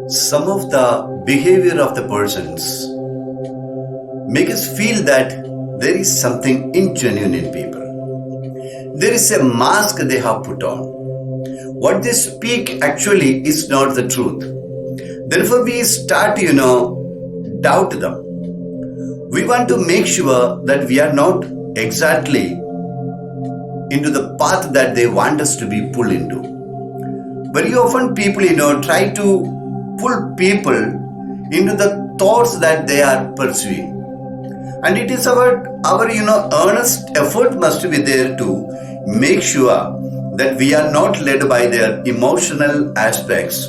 Some of the behavior of the persons make us feel that there is something ingenuine in people. There is a mask they have put on. What they speak actually is not the truth. Therefore, we start, doubt them. We want to make sure that we are not exactly into the path that they want us to be pulled into. Very often people, try to pull people into the thoughts that they are pursuing. And it is our earnest effort must be there to make sure that we are not led by their emotional aspects,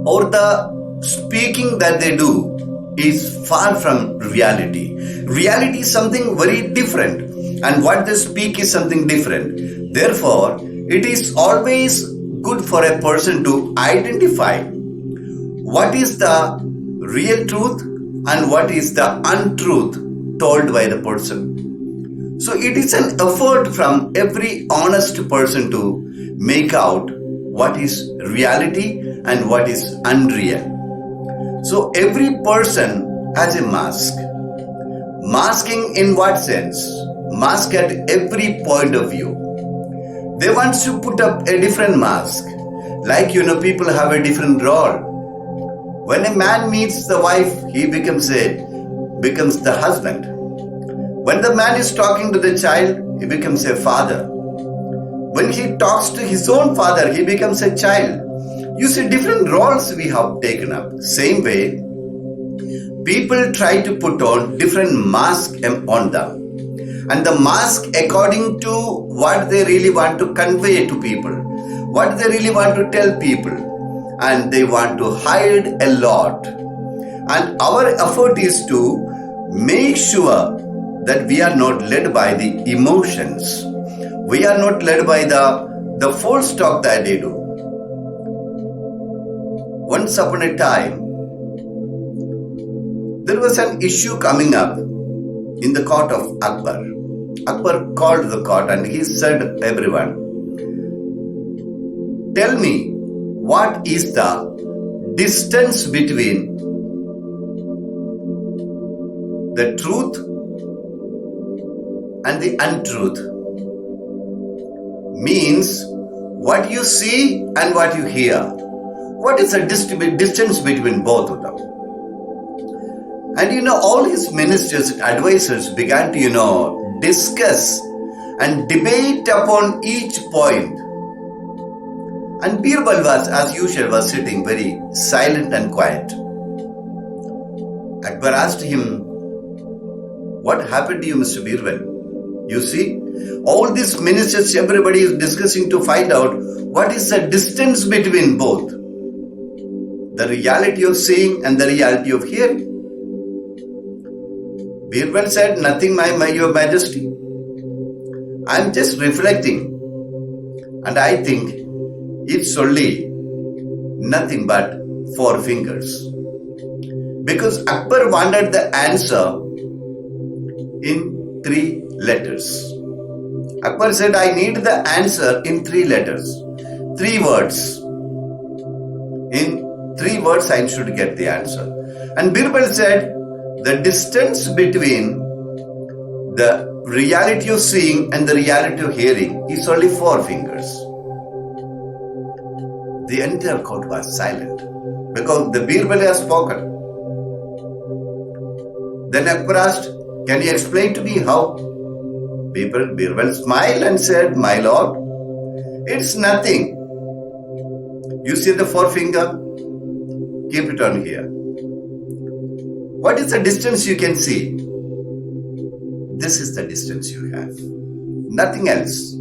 or the speaking that they do is far from reality. Reality is something very different, and what they speak is something different. Therefore, it is always good for a person to identify what is the real truth and what is the untruth told by the person. So it is an effort from every honest person to make out what is reality and what is unreal. So every person has a mask. Masking in what sense? Mask at every point of view. They want to put up a different mask. Like, people have a different role. When a man meets the wife, he becomes the husband. When the man is talking to the child, he becomes a father. When he talks to his own father, he becomes a child. You see, different roles we have taken up. Same way, people try to put on different masks on them. And the mask according to what they really want to convey to people, what they really want to tell people. And they want to hide a lot. And our effort is to make sure that we are not led by the emotions. We are not led by the false talk that they do. Once upon a time, there was an issue coming up in the court of Akbar. Akbar called the court and he said to everyone, tell me, what is the distance between the truth and the untruth? Means what you see and what you hear. What is the distance between both of them? And all his ministers and advisors began to discuss and debate upon each point. And Birbal as usual, sitting very silent and quiet. Akbar asked him, what happened to you, Mr. Birbal? You see, all these ministers, everybody is discussing to find out what is the distance between both. The reality of seeing and the reality of hearing. Birbal said, nothing, your majesty. I am just reflecting. And I think it's only nothing but 4 fingers. Because Akbar wanted the answer in 3 letters. Akbar said, I need the answer in 3 letters, 3 words. In 3 words I should get the answer. And Birbal said, the distance between the reality of seeing and the reality of hearing is only 4 fingers. The entire court was silent because the Birbal has spoken. Then Akbar asked, can you explain to me how? Birbal smiled and said, my lord, it's nothing. You see the 4 finger? Keep it on here. What is the distance you can see? This is the distance you have. Nothing else.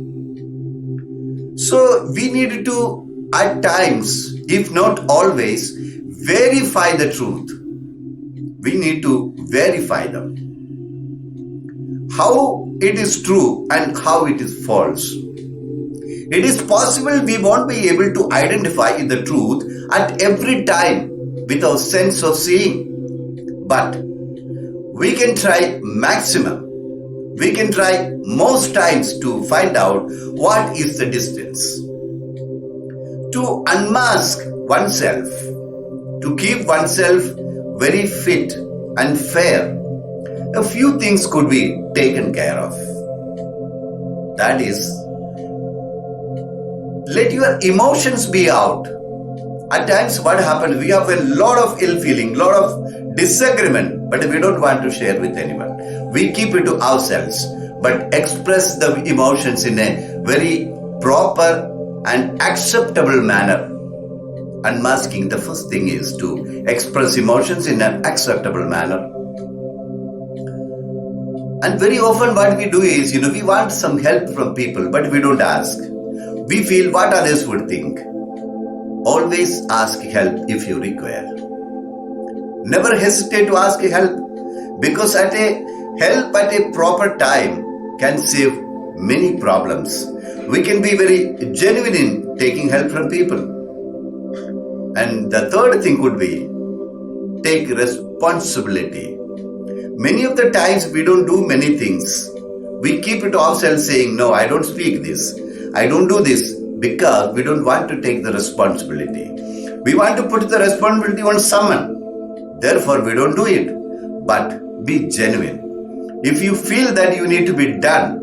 So we need to, at times, if not always, verify the truth. We need to verify them. How it is true and how it is false. It is possible we won't be able to identify the truth at every time with our sense of seeing. But we can try maximum. We can try most times to find out what is the distance. To unmask oneself, to keep oneself very fit and fair, a few things could be taken care of. That is, let your emotions be out. At times what happens, we have a lot of ill feeling, lot of disagreement, but we don't want to share with anyone. We keep it to ourselves, but express the emotions in a very proper and acceptable manner. Unmasking, the first thing is to express emotions in an acceptable manner. And very often what we do is, we want some help from people, but we don't ask. We feel what others would think. Always ask help if you require. Never hesitate to ask help, because help at a proper time can save many problems. We can be very genuine in taking help from people. And the third thing could be take responsibility. Many of the times we don't do many things. We keep it to ourselves saying, no, I don't speak this, I don't do this, because we don't want to take the responsibility. We want to put the responsibility on someone. Therefore, we don't do it. But be genuine. If you feel that you need to be done,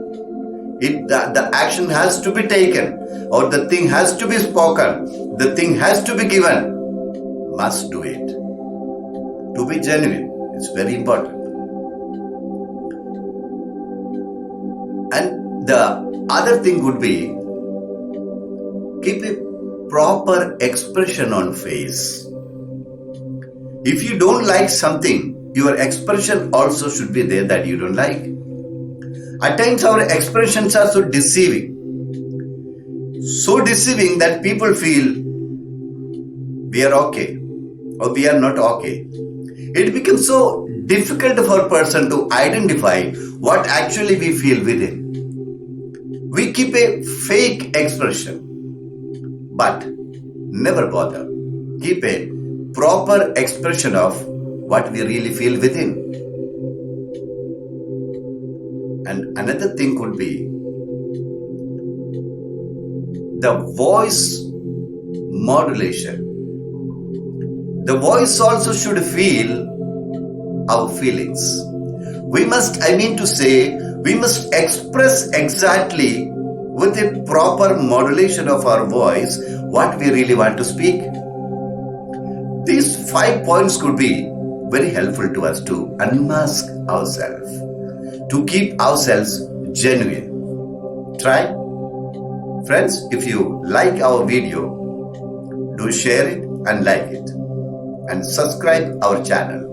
the action has to be taken, or the thing has to be spoken, the thing has to be given, must do it. To be genuine is very important. And the other thing would be, keep a proper expression on face. If you don't like something, your expression also should be there that you don't like. At times our expressions are so deceiving that people feel we are okay or we are not okay. It becomes so difficult for a person to identify what actually we feel within. We keep a fake expression, but never bother. Keep a proper expression of what we really feel within. And another thing could be the voice modulation. The voice also should feel our feelings. We must express exactly with a proper modulation of our voice what we really want to speak. These 5 points could be very helpful to us to unmask ourselves, to keep ourselves genuine. Try. Friends, if you like our video, do share it and like it, and subscribe our channel.